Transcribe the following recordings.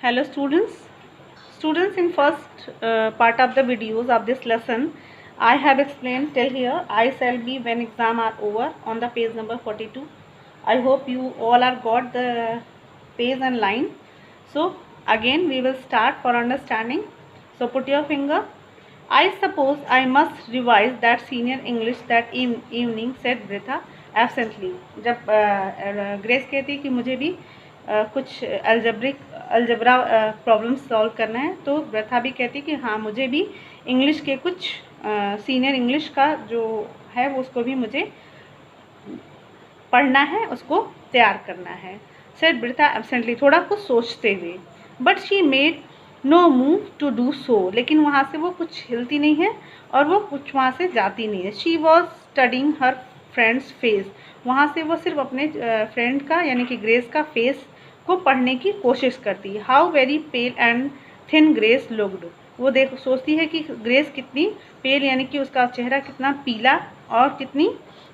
Hello students. Students, in first part of the videos of this lesson, I have explained till here I shall be when exam are over on the page number 42. I hope you all are got the page and line. So again we will start for understanding. So put your finger. I suppose I must revise that senior English that evening, said Britha absently. जब grace कहती कि मुझे भी कुछ algebra problem solve करना है, तो ब्रथा भी कहती कि हाँ मुझे भी इंग्लिश के कुछ सीनियर इंग्लिश का जो है वो उसको भी मुझे पढ़ना है, उसको तैयार करना है। सेड ब्रिथा एब्सेंटली, थोड़ा कुछ सोचते हुए। But she made no move to do so, लेकिन वहाँ से वो कुछ हिलती नहीं है और वो कुछ वहाँ से जाती नहीं है। She was studying her friends face, वहाँ से वो सिर्फ अपने फ्रेंड का यानी कि ग्रेस का फेस को पढ़ने की कोशिश करती है। How very pale and thin grace looked, वो सोचती है कि ग्रेस कितनी पेल यानी कि उसका चेहरा कितना पीला और कितनी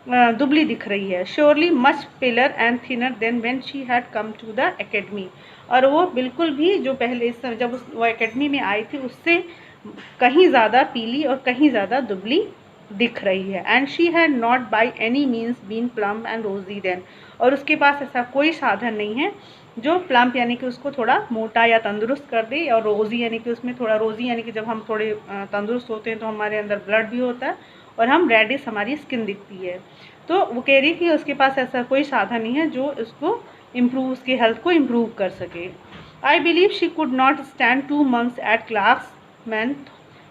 दुबली दिख रही है। Surely much paler and thinner than when she had come to the academy, और वो बिल्कुल भी जो पहले जब वो एकेडमी में आई थी उससे कहीं ज़्यादा पीली और कहीं ज़्यादा दुबली दिख रही है। And she had not by any means been plump and rosy then, और उसके पास ऐसा कोई साधन नहीं है जो प्लम्प यानी कि उसको थोड़ा मोटा या तंदुरुस्त कर दे, और रोजी यानी कि उसमें थोड़ा रोजी यानी कि जब हम थोड़े तंदुरुस्त होते हैं तो हमारे अंदर ब्लड भी होता है और हम रेडिश हमारी स्किन दिखती है। तो वो कह रही कि उसके पास ऐसा कोई साधन नहीं है जो उसको इम्प्रूव, उसकी हेल्थ को इम्प्रूव कर सके। I believe she could not stand 2 months at class man,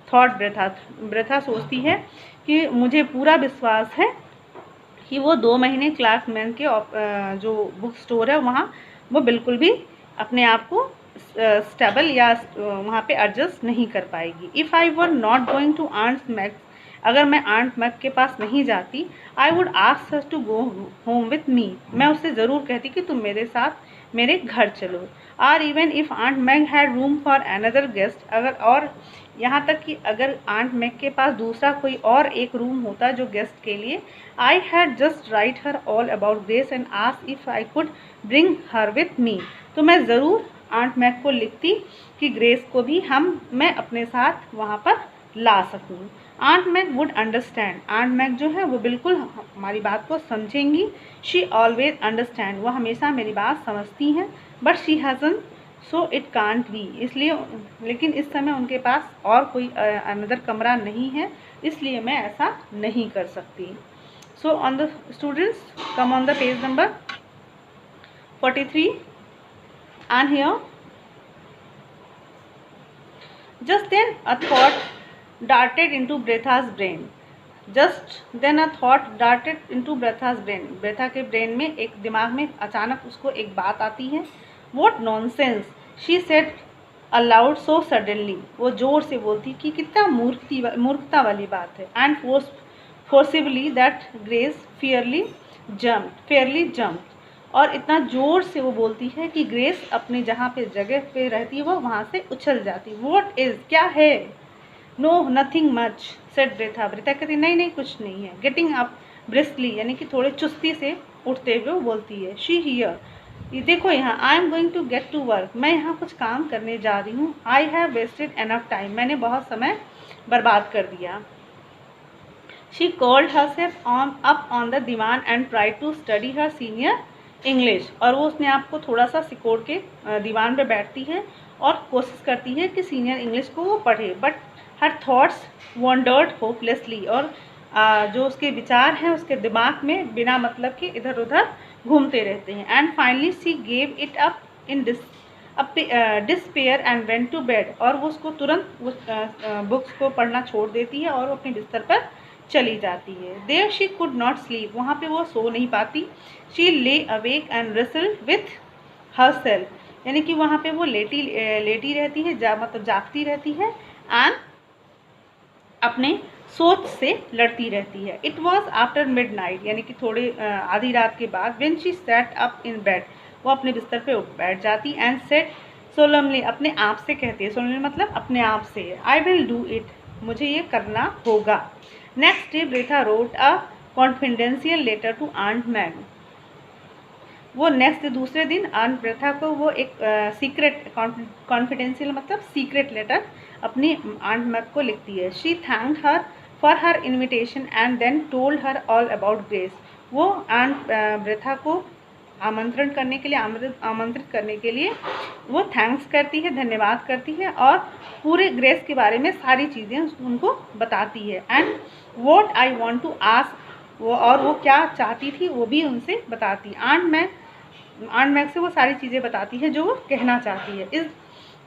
thought Bertha. Bertha सोचती है कि मुझे पूरा विश्वास है कि वो 2 महीने क्लास मैन के जो बुक स्टोर है वहाँ वो बिल्कुल भी अपने आप को स्टेबल या वहाँ पे एडजस्ट नहीं कर पाएगी। If I were not going to Aunt Mac, अगर मैं आंट मैक के पास नहीं जाती, I would ask her to go home with me, मैं उससे ज़रूर कहती कि तुम मेरे साथ मेरे घर चलो। Or even if Aunt Mac had room for another guest, अगर और यहाँ तक कि अगर आंट मैक के पास दूसरा कोई और एक रूम होता जो गेस्ट के लिए, I had just right her all about grace and ask if I could bring her with me, तो मैं ज़रूर आंट मैक को लिखती कि ग्रेस को भी मैं अपने साथ वहाँ पर ला सकूँ। Aunt Mac would understand, Aunt Mac जो है वो बिल्कुल हमारी बात को समझेंगी। शी ऑलवेज अंडरस्टैंड, वो हमेशा मेरी बात समझती हैं। But she हैज़न so it can't be, इसलिए लेकिन इस समय उनके पास और कोई अनदर कमरा नहीं है, इसलिए मैं ऐसा नहीं कर सकती। So on the students come on the page number 43 and here just then a thought darted into Bretha's brain. Just then a thought darted into Bretha's brain. ब्रेथा के ब्रेन में एक दिमाग में अचानक उसको एक बात आती है। What nonsense, she said aloud so suddenly. वो जोर से बोलती कि कितना मूर्खता वाली बात है। And forcibly that Grace fairly jumped. और इतना ज़ोर से वो बोलती है कि ग्रेस अपने जहाँ पे जगह पे रहती है वो वहाँ से उछल जाती। वॉट इज़, क्या है? No nothing much, said Bertha. Bertha कहती नहीं नहीं कुछ नहीं है। गेटिंग अप ब्रिस्कली, यानी कि थोड़े चुस्ती से उठते हुए वो बोलती है। शी हियर, ये देखो यहाँ, I am going to get to work, मैं यहाँ कुछ काम करने जा रही हूँ। I have wasted enough time, मैंने बहुत समय बर्बाद कर दिया। She called herself up on the divan and tried to study her senior English, और वो उसने आपको थोड़ा सा सिकोड़ के दीवान पे बैठती है और कोशिश करती है कि सीनियर इंग्लिश को वो पढ़े। But her thoughts wandered hopelessly, और जो उसके विचार हैं उसके दिमाग में बिना मतलब के इधर उधर घूमते रहते हैं। And finally she gave it up in despair and went to bed, और वो उसको तुरंत बुक्स को पढ़ना छोड़ देती है और वो अपने बिस्तर पर चली जाती है। There she could not sleep, वहाँ पे वो सो नहीं पाती। She lay awake and wrestled with herself, यानी कि वहाँ पे वो लेटी रहती है, मतलब जागती रहती है एंड अपने सोच से लड़ती रहती है। It was after mid night, यानी कि थोड़े आधी रात के बाद, when she set up in bed, वो अपने बिस्तर पे बैठ जाती एंड सेड सोलमली, अपने आप से कहती है, सोलमली मतलब अपने आप से, आई विल डू इट, मुझे ये करना होगा। Next day Bertha wrote a confidential letter to aunt Mag, वो नेक्स्ट दूसरे दिन आंट ब्रेथा को वो एक सीक्रेट कॉन्फिडेंशियल मतलब सीक्रेट लेटर अपनी आंट मैग को लिखती है। She thanked her for her invitation and then told her all about Grace. वो आंट ब्रेथा को आमंत्रण करने के लिए आमंत्रित करने के लिए वो थैंक्स करती है, धन्यवाद करती है और पूरे ग्रेस के बारे में सारी चीज़ें उनको बताती है। And what I want to ask, वो क्या चाहती थी वो भी उनसे बताती। आंट मैग से वो सारी चीज़ें बताती है जो वो कहना चाहती है। Is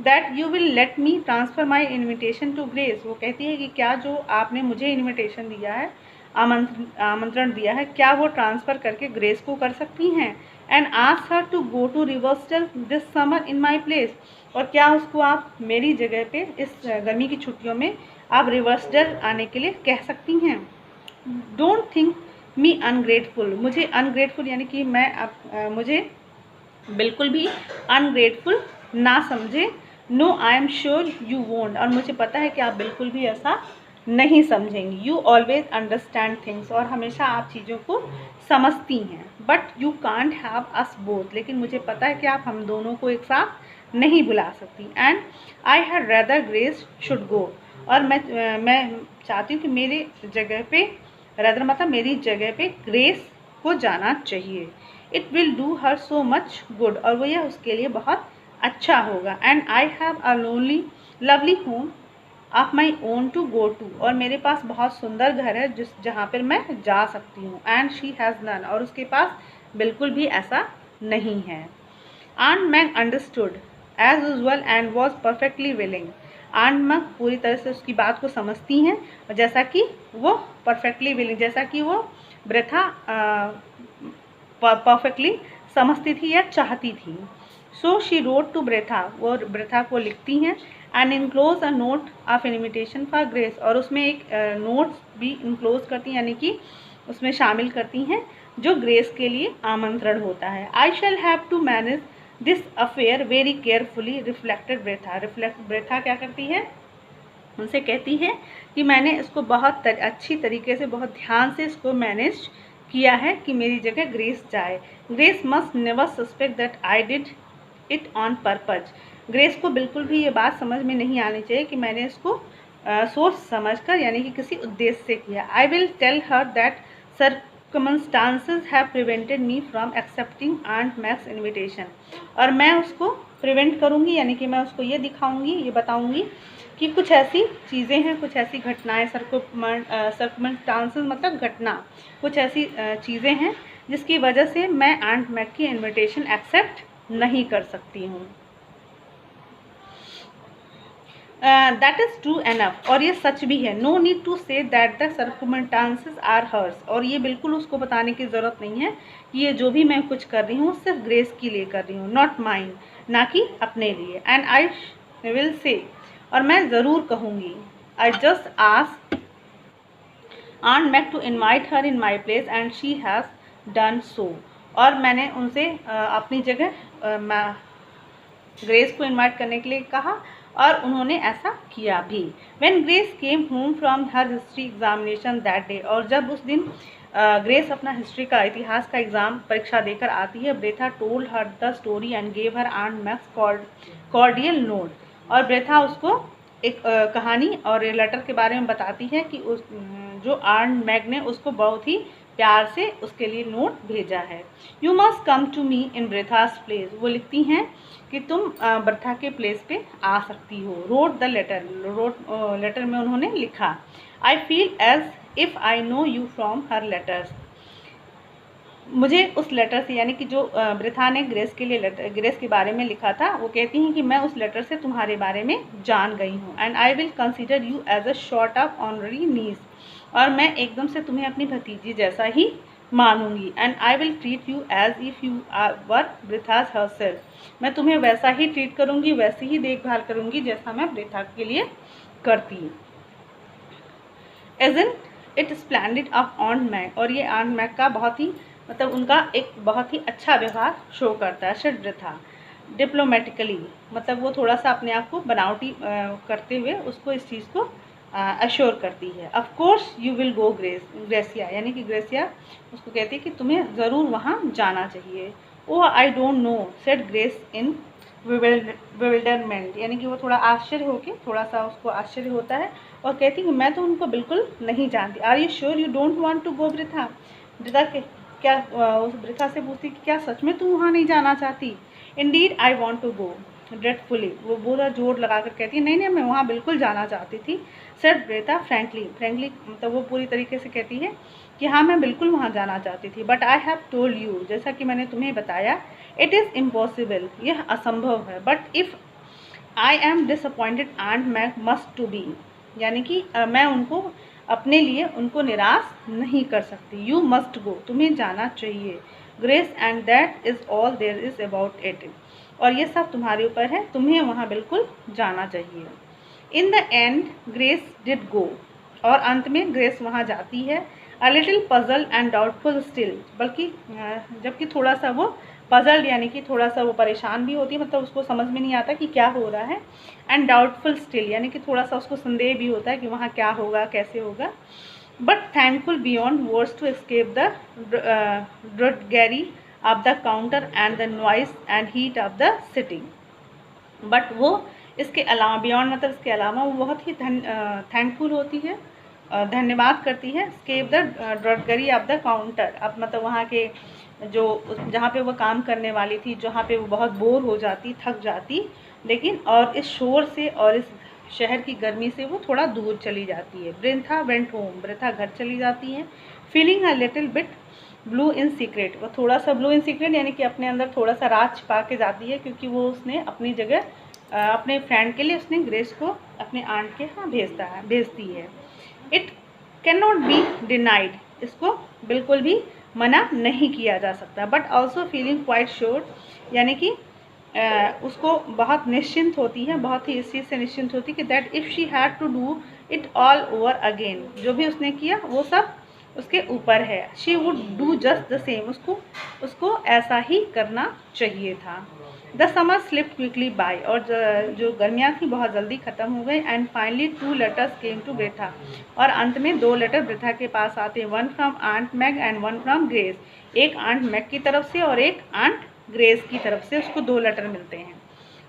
that you will let me transfer my invitation to Grace. वो कहती है कि क्या जो आपने मुझे इन्विटेशन दिया है, आमंत्रण दिया है, क्या वो ट्रांसफ़र करके ग्रेस को कर सकती हैं। And ask her to go to reversal this summer in my place. और क्या उसको आप मेरी जगह पे इस गर्मी की छुट्टियों में आप रिवर्सल आने के लिए कह सकती हैं। Don't think me ungrateful. मुझे अनग्रेटफुल यानी कि मुझे बिल्कुल भी अनग्रेटफुल ना समझे। No I am sure you won't. और मुझे पता है कि आप बिल्कुल भी ऐसा नहीं समझेंगी। You always understand things. और हमेशा आप चीज़ों को समझती हैं। But you can't have us both. लेकिन मुझे पता है कि आप हम दोनों को एक साथ नहीं बुला सकती। And I had rather grace should go. और मैं चाहती हूँ कि मेरे जगह पे रेदर मतलब मेरी जगह पे ग्रेस को जाना चाहिए। It will do her so much good. और वो यह उसके लिए बहुत अच्छा होगा। And I have a lovely home of my own to go to. और मेरे पास बहुत सुंदर घर है जहाँ पर मैं जा सकती हूँ। And she has none. और उसके पास बिल्कुल भी ऐसा नहीं है। Aunt Mag understood as usual and was perfectly willing. Aunt Mag पूरी तरह से उसकी बात को समझती हैं और जैसा कि वो परफेक्टली विलिंग, जैसा कि वो ब्रेथा परफेक्टली समझती थी या चाहती थी। So she wrote to Bertha. वो ब्रेथा को लिखती हैं। And enclose a note of invitation for Grace. और उसमें एक नोट भी इनक्लोज करती हैं यानी कि उसमें शामिल करती हैं जो ग्रेस के लिए आमंत्रण होता है। I shall have to manage this affair very carefully reflected Bertha. Bertha क्या करती है, उनसे कहती है कि मैंने इसको बहुत अच्छी तरीके से बहुत ध्यान से इसको मैनेज किया है कि मेरी जगह ग्रेस जाए। Grace must never suspect that I did it on purpose. Grace को बिल्कुल भी ये बात समझ में नहीं आनी चाहिए कि मैंने इसको सोच समझकर यानी कि किसी उद्देश्य से किया। I will tell her that circumstances have prevented me from accepting aunt Mag's invitation. और मैं उसको प्रिवेंट करूँगी यानी कि मैं उसको ये दिखाऊँगी, ये बताऊँगी कि कुछ ऐसी चीज़ें हैं, कुछ ऐसी घटनाएँ, सर्कमस्टांसेस मतलब घटना, कुछ ऐसी चीज़ें हैं जिसकी वजह से मैं आंट मैग की इन्विटेशन एक्सेप्ट नहीं कर सकती हूँ। That is true enough. और ये सच भी है। No need to say that the circumstances are hers. और ये बिल्कुल उसको बताने की ज़रूरत नहीं है कि ये जो भी मैं कुछ कर रही हूँ सिर्फ ग्रेस के लिए कर रही हूँ, नॉट माइन, ना कि अपने लिए। एंड आई विल से, और मैं ज़रूर कहूँगी, I just ask Aunt Mag to invite her in my place and she has done so. और मैंने उनसे अपनी जगह ग्रेस को इन्वाइट करने के लिए कहा और उन्होंने ऐसा किया भी। When grace came home from her history examination that day. और जब उस दिन ग्रेस अपना हिस्ट्री का, इतिहास का एग्ज़ाम परीक्षा देकर आती है, Bertha told her the story and gave her aunt Mag's cordial note. और ब्रेथा उसको एक कहानी और लेटर के बारे में बताती है कि उस जो आंट मैग ने उसको बहुत ही प्यार से उसके लिए नोट भेजा है। You must come to me in Bertha's place. वो लिखती हैं कि तुम ब्रेथा के प्लेस पे आ सकती हो। रोट द लेटर, लेटर में उन्होंने लिखा, I feel as if I know you from her letters. मुझे उस लेटर से यानी कि जो ब्रेथा ने ग्रेस के लिए ग्रेस के बारे में लिखा था, वो कहती हैं कि मैं उस लेटर से तुम्हारे बारे में जान गई हूँ। And I will consider you as a sort of honorary niece. और मैं एकदम से तुम्हें अपनी भतीजी जैसा ही मानूंगी। And I will treat you as if you were Bertha's herself. मैं तुम्हें वैसा ही ट्रीट करूँगी, वैसी ही देखभाल करूँगी जैसा मैं ब्रेथा के लिए करती हूँ। Isn't it splendid of Aunt Mag. और ये आंट मैग का बहुत ही मतलब उनका एक बहुत ही अच्छा व्यवहार शो करता है। सेड ब्रेथा डिप्लोमेटिकली, मतलब वो थोड़ा सा अपने आप को बनावटी करते हुए उसको इस चीज़ को अश्योर करती है। Of course you will go gratia, यानी कि ग्रेसिया उसको कहती है कि तुम्हें ज़रूर वहाँ जाना चाहिए। Oh I don't know said Grace in bewilderment, यानी कि वो थोड़ा आश्चर्य होके, थोड़ा सा उसको आश्चर्य होता है और कहती है मैं तो उनको बिल्कुल नहीं जानती। Are you sure you don't want to go वृथा? वृथा के क्या उस वृथा से पूछती कि क्या सच में तू वहाँ नहीं जाना चाहती? Indeed I want to go dreadfully, वो पूरा जोर लगा कर कहती है नहीं नहीं मैं वहाँ बिल्कुल जाना चाहती थी। सेड वृथा फ्रैंकली, फ्रैंकली मतलब वो पूरी तरीके से कहती है कि हाँ मैं बिल्कुल वहाँ जाना चाहती थी, but I have told you, जैसा कि मैंने तुम्हें बताया, इट इज़ इम्पॉसिबल, यह असंभव है। But if I am disappointed and Mac must to be, यानी कि मैं उनको अपने लिए उनको निराश नहीं कर सकती। यू मस्ट गो, तुम्हें जाना चाहिए Grace, and that is all there is about it, और ये सब तुम्हारे ऊपर है, तुम्हें वहाँ बिल्कुल जाना चाहिए। In the end grace did go, और अंत में ग्रेस वहाँ जाती है। A little puzzle and doubtful still, बल्कि जबकि थोड़ा सा वो पजल्ड, यानी कि थोड़ा सा वो परेशान भी होती है, मतलब उसको समझ में नहीं आता कि क्या हो रहा है। एंड डाउटफुल स्टिल, यानी कि थोड़ा सा उसको संदेह भी होता है कि वहाँ क्या होगा, कैसे होगा। But thankful beyond words to escape the drudgery of the counter and the noise and heat of the sitting. But वो इसके अलावा, बियॉन्ड मतलब इसके अलावा, वो बहुत ही थैंकफुल होती है, धन्यवाद करती है। Escape the drudgery of the counter, अब मतलब वहाँ के जो जहाँ पे वो काम करने वाली थी, जहाँ पे वो बहुत बोर हो जाती, थक जाती, लेकिन और इस शोर से और इस शहर की गर्मी से वो थोड़ा दूर चली जाती है। वृथा वेंट होम, वृथा घर चली जाती है। Feeling a little bit blue in secret, वो थोड़ा सा ब्लू इन सीक्रेट यानी कि अपने अंदर थोड़ा सा राज छिपा के जाती है, क्योंकि वो उसने अपनी जगह अपने फ्रेंड के लिए उसने ग्रेस को अपने आंट के यहाँ भेजती है। It can not be denied, इसको बिल्कुल भी मना नहीं किया जा सकता। But also feeling quite sure, यानी कि उसको बहुत निश्चिंत होती है, बहुत ही इस चीज़ से निश्चिंत होती है कि that if she had to do it all over again, जो भी उसने किया वो सब उसके ऊपर है। She would do just the same, उसको ऐसा ही करना चाहिए था। The summer slip quickly by, और जो गर्मियाँ थी बहुत जल्दी ख़त्म हो गई। And finally 2 letters came to वृथा, और अंत में 2 लेटर वृथा के पास आते हैं। 1 from aunt Mag and 1 from Grace, एक आंट मैग की तरफ से और एक आंट ग्रेस की तरफ से, उसको 2 लेटर मिलते हैं।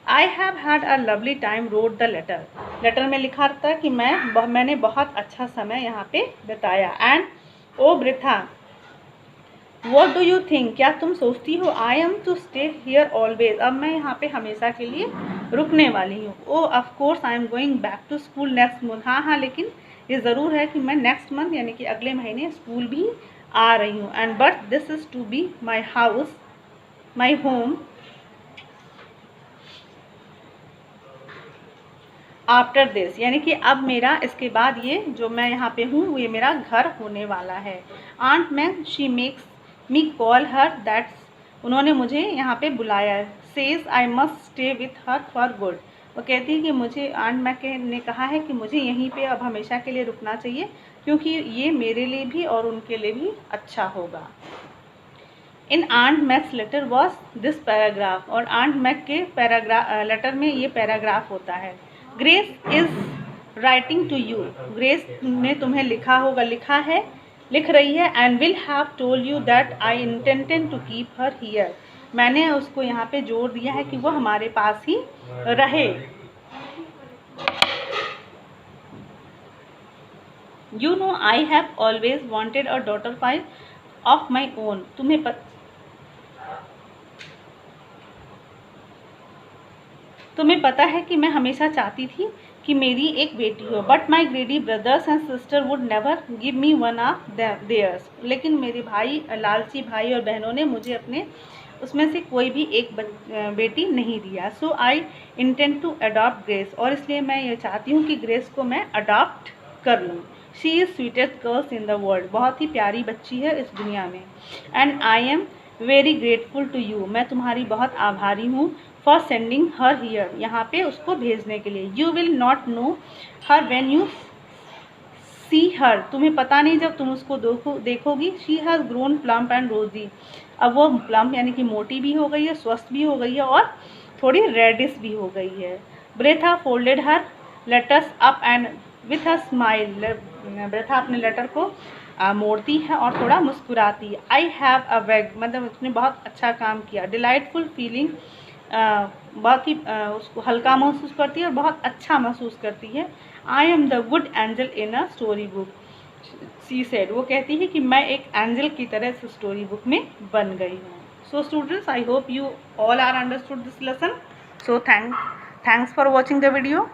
I have had a lovely time rode the letter, letter में लिखा था कि मैंने बहुत अच्छा समय यहाँ पे बिताया। एंड ओ वृथा वॉट डू यू थिंक, क्या तुम सोचती हो, I am to stay here always, अब मैं यहाँ पे हमेशा के लिए रुकने वाली हूँ। Oh of course I am going back to school next month, हाँ हाँ लेकिन ये ज़रूर है कि मैं नेक्स्ट मंथ यानी कि अगले महीने स्कूल भी आ रही हूँ। And but this is to be my house, my home after this, यानी कि अब मेरा इसके बाद ये जो मैं यहाँ पे हूँ ये मेरा घर होने वाला है। Aunt Mag she makes me call her that's, उन्होंने मुझे यहाँ पे बुलाया। Says I must stay with her for good, वो कहती है कि मुझे, आंट मैग ने कहा है कि मुझे यहीं पे अब हमेशा के लिए रुकना चाहिए, क्योंकि ये मेरे लिए भी और उनके लिए भी अच्छा होगा। In aunt Mag's letter was this paragraph, और आंट मैग के लेटर में ये पैराग्राफ होता है। Grace is writing to you, Grace ने तुम्हें लिख रही है। And will have told you that I intended to keep her here, मैंने उसको यहाँ पे जोर दिया है कि वो हमारे पास ही रहे। You know I have always wanted a daughter file of my own, तुम्हें पता है कि मैं हमेशा चाहती थी कि मेरी एक बेटी हो। But my greedy brothers and sister would never give me one of theirs, लेकिन मेरे भाई, लालची भाई और बहनों ने मुझे अपने उसमें से कोई भी एक बेटी नहीं दिया। So I intend to adopt Grace, और इसलिए मैं ये चाहती हूँ कि ग्रेस को मैं अडॉप्ट कर लूँ। She is sweetest girls in the world, बहुत ही प्यारी बच्ची है इस दुनिया में। And I am very grateful to you, मैं तुम्हारी बहुत आभारी हूँ। फॉर सेंडिंग हर हियर, यहाँ पे उसको भेजने के लिए। You will not know her when you see her, तुम्हें पता नहीं जब तुम उसको देखोगी। She has grown plump and rosy, अब वो प्लम्प यानी कि मोटी भी हो गई है, स्वस्थ भी हो गई है और थोड़ी रेडिश भी हो गई है। Bertha folded her letters up and with a smile, Bertha अपने लेटर को मोड़ती है और थोड़ा मुस्कुराती है। आई हैव अ वेग, मतलब उसने बहुत अच्छा काम किया। डिलाइटफुल फीलिंग, बहुत ही उसको हल्का महसूस करती है और बहुत अच्छा महसूस करती है। I am the good angel in a story book, she said, वो कहती है कि मैं एक एंजल की तरह इस स्टोरी बुक में बन गई हूँ। So students, I hope you all are understood this lesson. So thanks for watching the video.